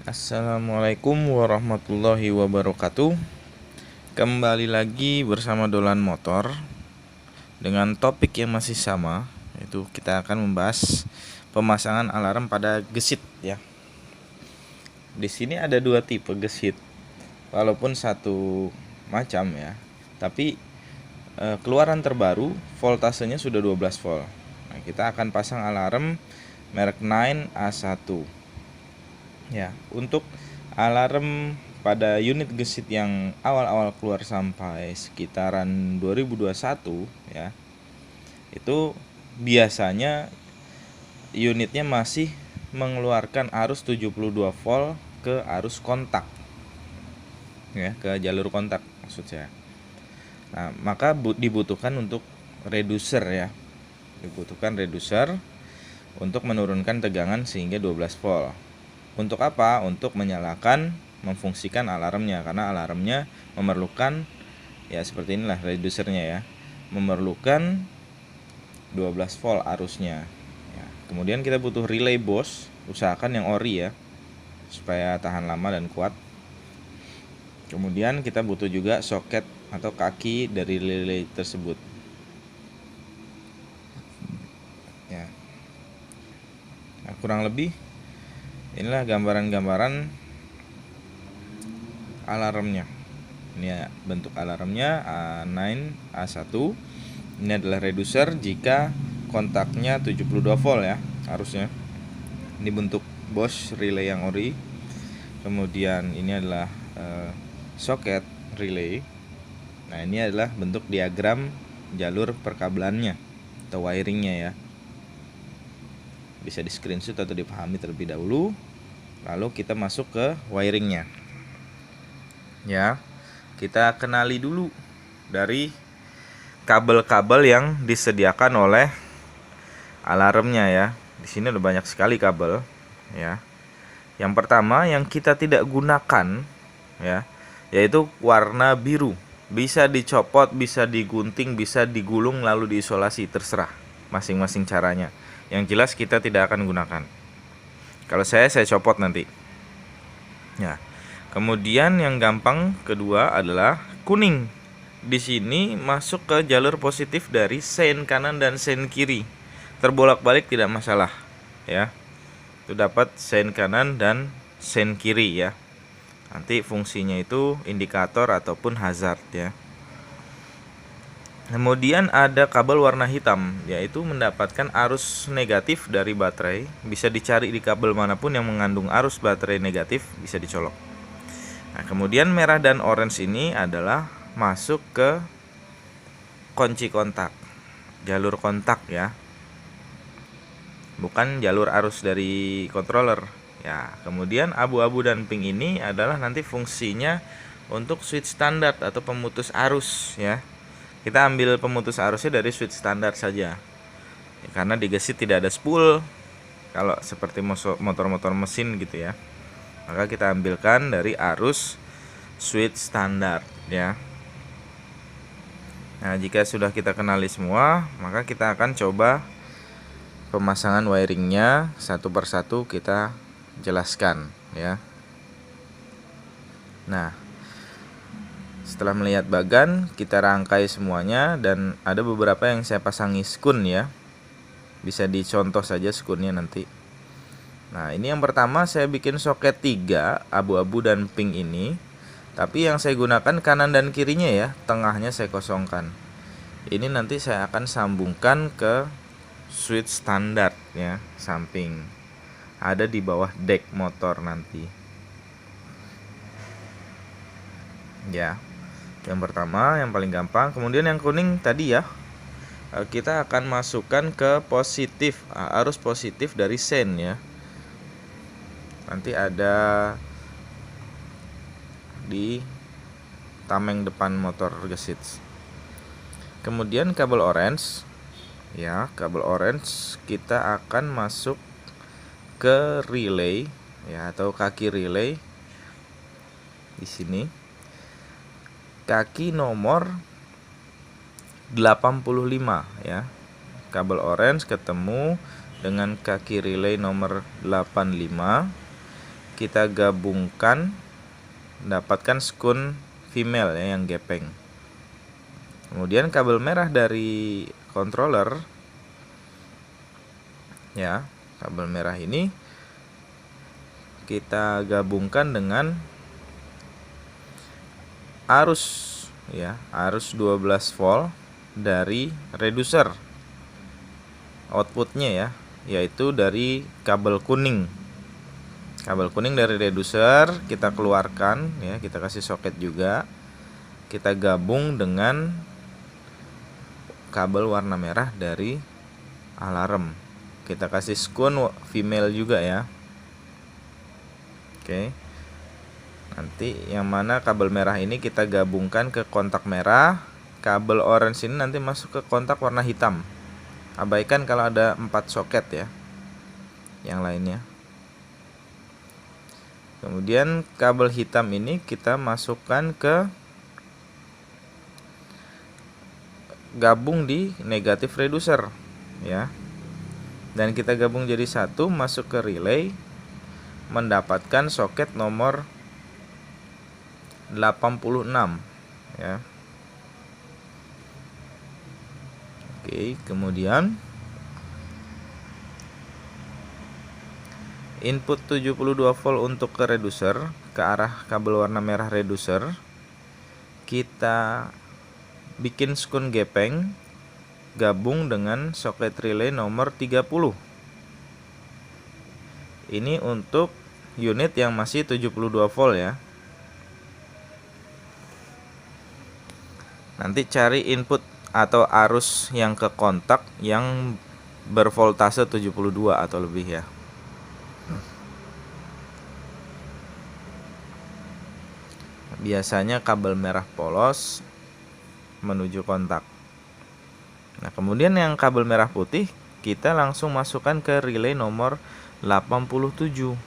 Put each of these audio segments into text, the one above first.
Assalamualaikum warahmatullahi wabarakatuh. Kembali lagi bersama Dolan Motor dengan topik yang masih sama, yaitu kita akan membahas pemasangan alarm pada gesit ya. Di sini ada dua tipe gesit, walaupun satu macam ya, tapi keluaran terbaru voltasenya sudah 12 volt. Nah, kita akan pasang alarm merek 9A1. Ya, untuk alarm pada unit gesit yang awal-awal keluar sampai sekitaran 2021 ya, itu biasanya unitnya masih mengeluarkan arus 72 volt ke arus kontak ya, ke jalur kontak maksud saya. Nah, maka dibutuhkan untuk reducer ya. Dibutuhkan reducer untuk menurunkan tegangan sehingga 12 volt. Untuk apa? Untuk menyalakan, memfungsikan alarmnya, karena alarmnya memerlukan ya seperti inilah reducernya ya, memerlukan 12 volt arusnya ya. Kemudian kita butuh relay bus, usahakan yang ori ya supaya tahan lama dan kuat. Kemudian kita butuh juga soket atau kaki dari relay tersebut ya. Nah, kurang lebih inilah gambaran-gambaran alarmnya. Ini ya, bentuk alarmnya A9A1. Ini adalah reducer jika kontaknya 72 volt ya harusnya. Ini bentuk Bosch relay yang ori. Kemudian ini adalah soket relay. Nah, ini adalah bentuk diagram jalur perkabelannya atau wiringnya ya. Bisa di screenshot atau dipahami terlebih dahulu. Lalu kita masuk ke wiringnya. Ya, kita kenali dulu dari kabel-kabel yang disediakan oleh alarmnya ya. Di sini ada banyak sekali kabel ya. Yang pertama yang kita tidak gunakan ya, yaitu warna biru. Bisa dicopot, bisa digunting, bisa digulung lalu diisolasi, terserah masing-masing caranya. Yang jelas kita tidak akan gunakan. Kalau saya copot nanti. Ya. Kemudian yang gampang kedua adalah kuning. Di sini masuk ke jalur positif dari sein kanan dan sein kiri. Terbolak-balik tidak masalah, ya. Itu dapat sein kanan dan sein kiri ya. Nanti fungsinya itu indikator ataupun hazard ya. Kemudian ada kabel warna hitam, yaitu mendapatkan arus negatif dari baterai. Bisa dicari di kabel manapun yang mengandung arus baterai negatif, bisa dicolok. Nah, kemudian merah dan orange ini adalah masuk ke kunci kontak, jalur kontak ya, bukan jalur arus dari controller ya. Kemudian abu-abu dan pink ini adalah nanti fungsinya untuk switch standar atau pemutus arus ya. Kita ambil pemutus arusnya dari switch standar saja ya, karena di gesit tidak ada spool kalau seperti motor-motor mesin gitu ya. Maka kita ambilkan dari arus switch standar ya. Nah, jika sudah kita kenali semua, maka kita akan coba pemasangan wiringnya satu persatu kita jelaskan ya. Nah, setelah melihat bagan, kita rangkai semuanya dan ada beberapa yang saya pasangi skun ya. Bisa dicontoh saja skunnya nanti. Nah, ini yang pertama saya bikin soket 3 abu-abu dan pink ini. Tapi yang saya gunakan kanan dan kirinya ya, tengahnya saya kosongkan. Ini nanti saya akan sambungkan ke switch standar ya, samping. Ada di bawah deck motor nanti. Ya. Yang pertama, yang paling gampang. Kemudian yang kuning tadi ya, kita akan masukkan ke positif, arus positif dari sein ya. Nanti ada di tameng depan motor gesit. Kemudian kabel orange ya, kabel orange kita akan masuk ke relay ya, atau kaki relay di sini. Kaki nomor 85 ya. Kabel orange ketemu dengan kaki relay nomor 85. kita gabungkan, dapatkan skun female ya, yang gepeng. Kemudian kabel merah dari controller ya, kabel merah ini kita gabungkan dengan arus ya, arus 12 volt dari reducer outputnya ya, yaitu dari kabel kuning. Kabel kuning dari reducer kita keluarkan ya, kita kasih soket juga. Kita gabung dengan kabel warna merah dari alarm. Kita kasih skun female juga ya. Oke. Nanti yang mana kabel merah ini kita gabungkan ke kontak merah, kabel orange ini nanti masuk ke kontak warna hitam. Abaikan kalau ada 4 soket ya, yang lainnya. Kemudian kabel hitam ini kita masukkan ke gabung di negatif reducer ya. Dan kita gabung jadi satu, masuk ke relay, mendapatkan soket nomor 86 ya. Oke, kemudian input 72 volt untuk ke reducer, ke arah kabel warna merah reducer. Kita bikin skun gepeng, gabung dengan soket relay nomor 30. Ini untuk unit yang masih 72 volt ya. Nanti cari input atau arus yang ke kontak yang bervoltase 72 atau lebih ya. Biasanya kabel merah polos menuju kontak. Nah, kemudian yang kabel merah putih kita langsung masukkan ke relay nomor 87.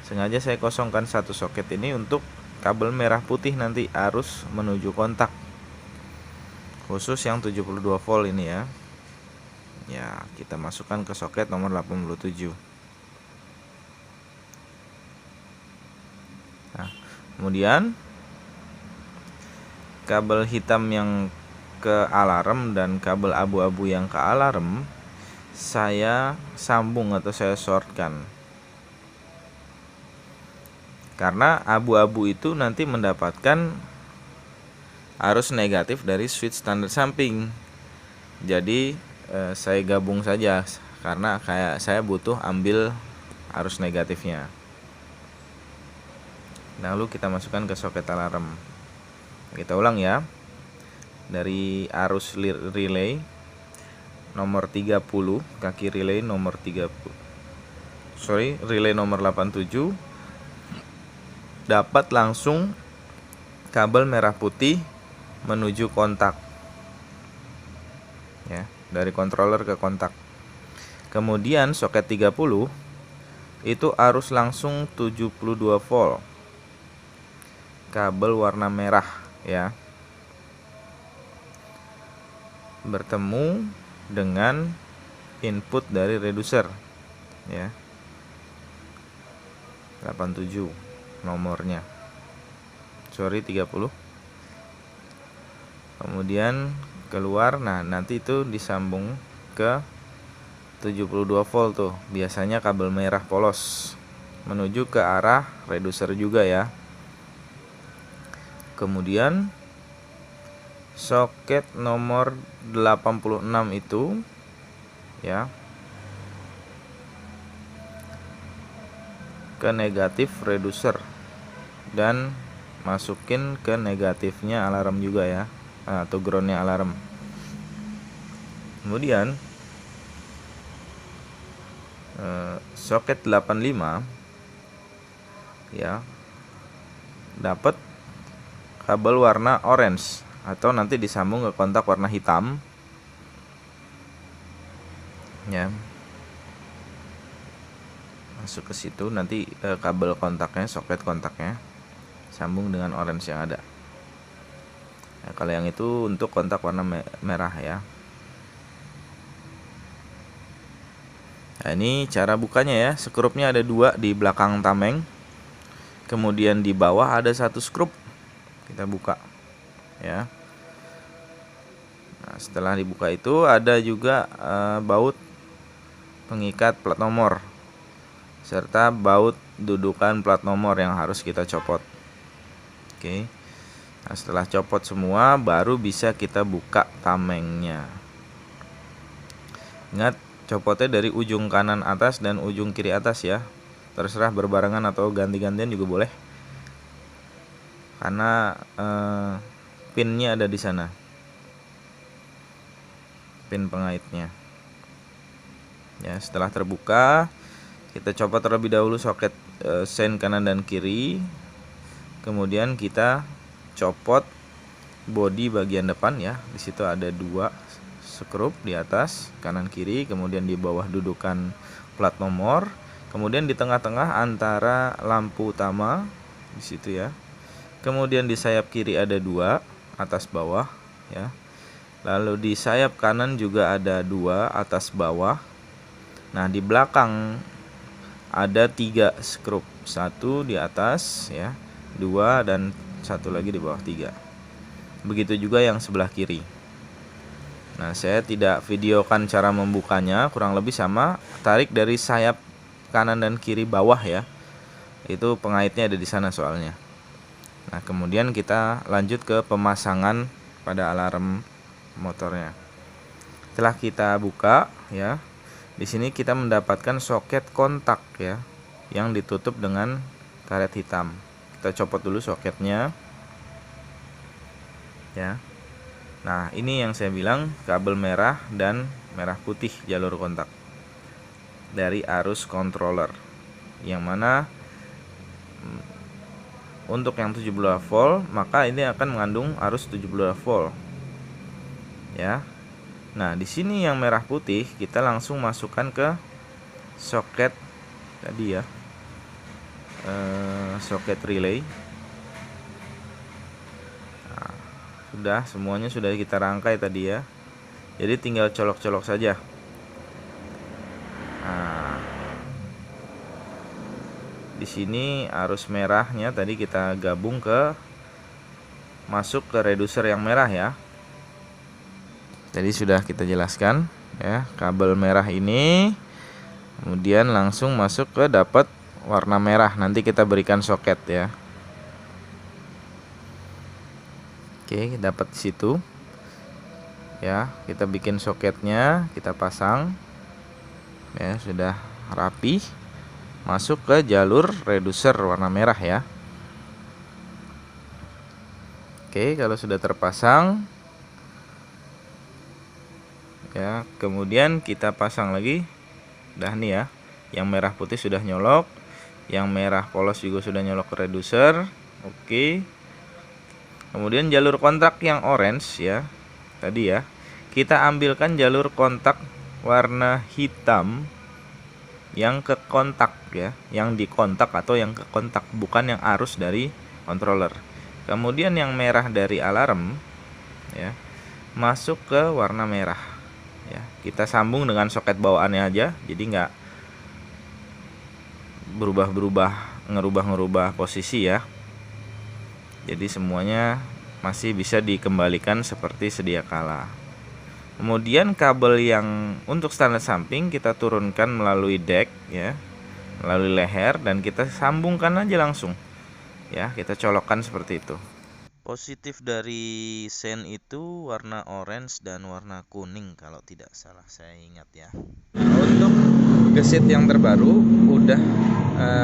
Sengaja saya kosongkan satu soket ini untuk kabel merah putih nanti arus menuju kontak. Khusus yang 72 volt ini ya. Ya, kita masukkan ke soket nomor 87. Nah, kemudian kabel hitam yang ke alarm dan kabel abu-abu yang ke alarm saya sambung atau saya shortkan. Karena abu-abu itu nanti mendapatkan arus negatif dari switch standar samping. Jadi saya gabung saja karena kayak saya butuh ambil arus negatifnya. Lalu kita masukkan ke soket alarm. Kita ulang ya. Dari arus relay nomor 30, kaki relay nomor 30. Relay nomor 87 dapat langsung kabel merah putih menuju kontak. Ya, dari controller ke kontak. Kemudian soket 30 itu arus langsung 72 volt. Kabel warna merah ya. Bertemu dengan input dari reducer ya. 87 nomornya. 30. Kemudian keluar, nah nanti itu disambung ke 72 volt tuh. Biasanya kabel merah polos menuju ke arah reducer juga ya. Kemudian soket nomor 86 itu ya ke negatif reducer dan masukin ke negatifnya alarm juga ya, atau groundnya alarm. Kemudian soket 85 ya dapat kabel warna orange atau nanti disambung ke kontak warna hitam ya. Masuk ke situ nanti kabel kontaknya, soket kontaknya sambung dengan orange yang ada. Nah, kalau yang itu untuk kontak warna merah ya. Nah, ini cara bukanya ya. Skrupnya ada 2 di belakang tameng. Kemudian di bawah ada 1 skrup. Kita buka ya. Nah, setelah dibuka itu ada juga baut pengikat plat nomor serta baut dudukan plat nomor yang harus kita copot. Oke. Nah, setelah copot semua baru bisa kita buka tamengnya. Ingat, copotnya dari ujung kanan atas dan ujung kiri atas ya. Terserah berbarengan atau ganti-gantian juga boleh. Karena pinnya ada di sana. Pin pengaitnya. Ya, setelah terbuka, kita copot terlebih dahulu soket sen kanan dan kiri. Kemudian kita copot bodi bagian depan ya. Di situ ada 2 skrup di atas kanan kiri, kemudian di bawah dudukan plat nomor, kemudian di tengah-tengah antara lampu utama di situ ya. Kemudian di sayap kiri ada 2 atas bawah ya. Lalu di sayap kanan juga ada 2 atas bawah. Nah, di belakang ada 3 skrup, 1 di atas ya, 2 dan 1 lagi di bawah 3. Begitu juga yang sebelah kiri. Nah, saya tidak videokan cara membukanya, kurang lebih sama. Tarik dari sayap kanan dan kiri bawah ya. Itu pengaitnya ada di sana soalnya. Nah, kemudian kita lanjut ke pemasangan pada alarm motornya. Setelah kita buka ya, di sini kita mendapatkan soket kontak ya, yang ditutup dengan karet hitam. Kita copot dulu soketnya ya. Nah, ini yang saya bilang kabel merah dan merah putih jalur kontak dari arus controller, yang mana untuk yang 72 volt maka ini akan mengandung arus 72 volt ya. Nah, di sini yang merah putih kita langsung masukkan ke soket tadi ya, soket relay. Nah, sudah semuanya sudah kita rangkai tadi ya. Jadi tinggal colok-colok saja. Nah, di sini arus merahnya tadi kita gabung masuk ke reducer yang merah ya. Jadi sudah kita jelaskan ya, kabel merah ini kemudian langsung masuk ke dapat warna merah. Nanti kita berikan soket ya. Oke, dapat di situ. Ya, kita bikin soketnya, kita pasang. Ya, sudah rapi. Masuk ke jalur reducer warna merah ya. Oke, kalau sudah terpasang ya, kemudian kita pasang lagi. Dah nih ya, yang merah putih sudah nyolok, yang merah polos juga sudah nyolok ke reducer. Oke. Kemudian jalur kontak yang orange ya, tadi ya, kita ambilkan jalur kontak warna hitam yang ke kontak ya, yang di kontak atau yang ke kontak, bukan yang arus dari controller. Kemudian yang merah dari alarm ya, masuk ke warna merah. Ya, kita sambung dengan soket bawaannya aja, jadi nggak ngerubah posisi ya. Jadi semuanya masih bisa dikembalikan seperti sedia kala. Kemudian kabel yang untuk standar samping kita turunkan melalui deck ya, melalui leher, dan kita sambungkan aja langsung ya, kita colokkan seperti itu. Positif dari sen itu warna orange dan warna kuning kalau tidak salah saya ingat ya. Nah, untuk gesit yang terbaru udah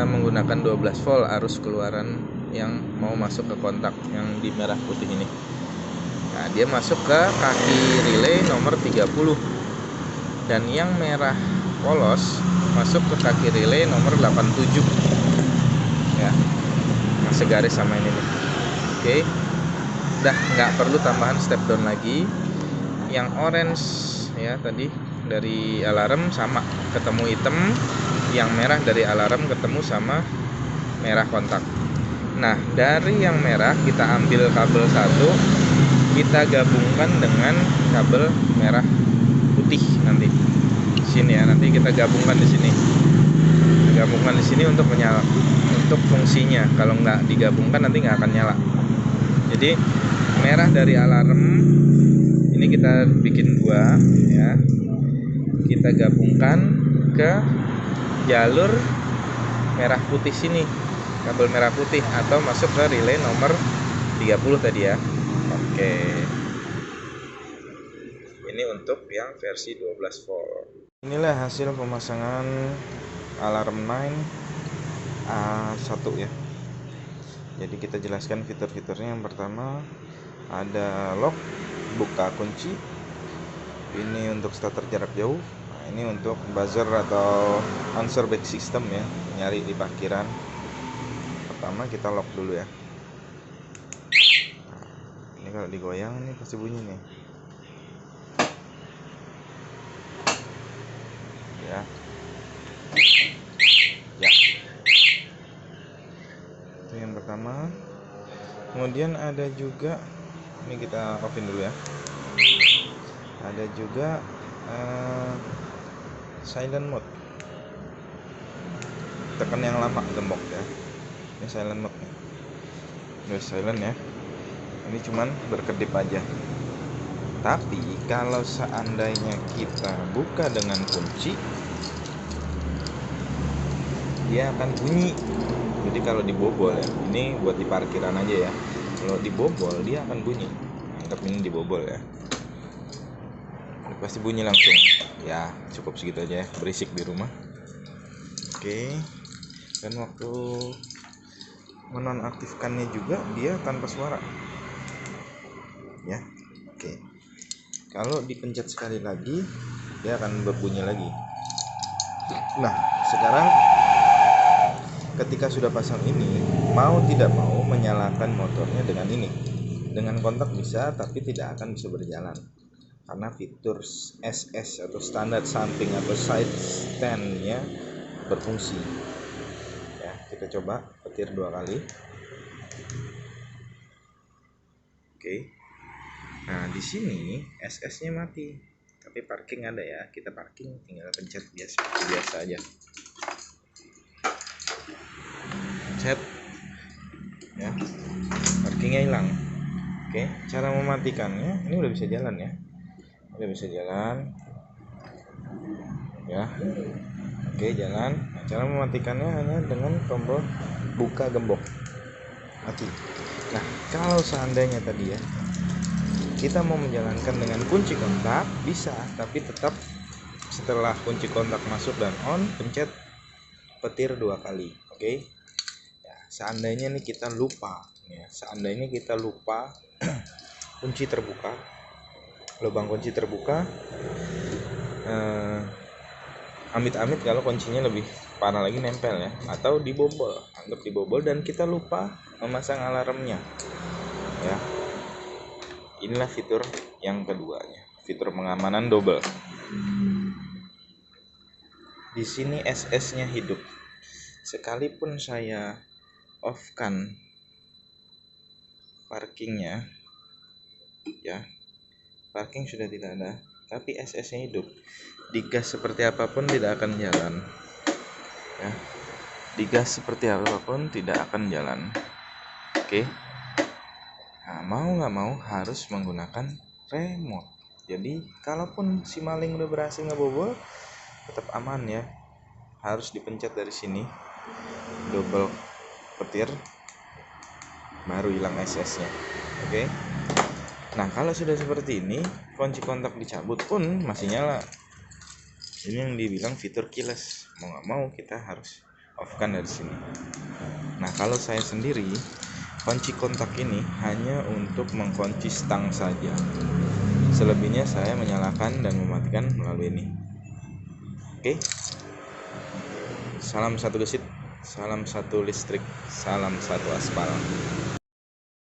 menggunakan 12 volt arus keluaran yang mau masuk ke kontak yang di merah putih ini. Nah, dia masuk ke kaki relay nomor 30. Dan yang merah polos masuk ke kaki relay nomor 87. Ya. Yang segaris sama ini nih. Oke. Udah nggak perlu tambahan step down lagi. Yang orange ya tadi dari alarm sama ketemu hitam, yang merah dari alarm ketemu sama merah kontak. Nah, dari yang merah kita ambil kabel satu, kita gabungkan dengan kabel merah putih nanti. sini ya. Nanti kita gabungkan di sini. Gabungkan di sini untuk menyala, untuk fungsinya. Kalau nggak digabungkan nanti nggak akan nyala. Jadi merah dari alarm ini kita bikin 2 ya. Kita gabungkan ke jalur merah putih sini, kabel merah putih, atau masuk ke relay nomor 30 tadi ya. Oke. Ini untuk yang versi 12 volt. Inilah hasil pemasangan alarm 9 A1 ya. Jadi kita jelaskan fitur-fiturnya. Yang pertama ada lock, buka kunci. Ini untuk starter jarak jauh. Nah, ini untuk buzzer atau answer back system ya, nyari di parkiran. Pertama kita lock dulu ya. Nah, ini kalau digoyang ini pasti bunyi nih. Ya. Ya. Itu yang pertama. Kemudian ada juga, ini kita offin dulu ya. Ada juga silent mode. Tekan yang lama gembok ya. Ini silent mode nih. Udah silent ya. Ini cuman berkedip aja. Tapi kalau seandainya kita buka dengan kunci, dia akan bunyi. Jadi kalau dibobol ya, ini buat di parkiran aja ya. Kalau dibobol dia akan bunyi. Anggap ini dibobol ya. Ini pasti bunyi langsung. Ya cukup segitu aja ya, berisik di rumah. Oke. Dan waktu menonaktifkannya juga dia tanpa suara. Ya. Oke. Kalau dipencet sekali lagi, dia akan berbunyi lagi. Nah, sekarang ketika sudah pasang ini, mau tidak mau menyalakan motornya dengan ini. Dengan kontak bisa, tapi tidak akan bisa berjalan. Karena fitur SS atau standar samping atau side stand-nya berfungsi. Ya, kita coba petir 2 kali. Oke. Nah, di sini SS-nya mati. Tapi parking ada ya. Kita parking tinggal pencet biasa aja. Pencet. Ya. Parkingnya hilang. Oke, cara mematikannya ini udah bisa jalan ya. Udah bisa jalan. Ya. Oke, jalan. Nah, cara mematikannya hanya dengan tombol buka gembok. Mati. Nah, kalau seandainya tadi ya kita mau menjalankan dengan kunci kontak bisa, tapi tetap setelah kunci kontak masuk dan on, pencet petir 2 kali. Oke. Ya, seandainya nih kita lupa ya, seandainya kita lupa kunci terbuka, lubang kunci terbuka, amit-amit kalau kuncinya lebih parah lagi nempel ya, atau dibobol, anggap dibobol dan kita lupa memasang alarmnya ya. Inilah fitur yang keduanya, fitur pengamanan double. Di sini SS-nya hidup. Sekalipun saya off-kan parkingnya ya, parking sudah tidak ada, tapi SS-nya hidup. Digas seperti apapun tidak akan jalan ya. Digas seperti apapun tidak akan jalan. Oke. Nah, mau nggak mau harus menggunakan remote. Jadi kalaupun si maling udah berhasil ngebobol, tetap aman ya. Harus dipencet dari sini, double petir, baru hilang SS-nya. Oke. Nah, kalau sudah seperti ini, kunci kontak dicabut pun masih nyala. Ini yang dibilang fitur keyless. Mau nggak mau kita harus off-kan dari sini. Nah, kalau saya sendiri, kunci kontak ini hanya untuk mengkunci stang saja. Selebihnya saya menyalakan dan mematikan melalui ini. Oke. Salam satu gesit, salam satu listrik, salam satu aspal.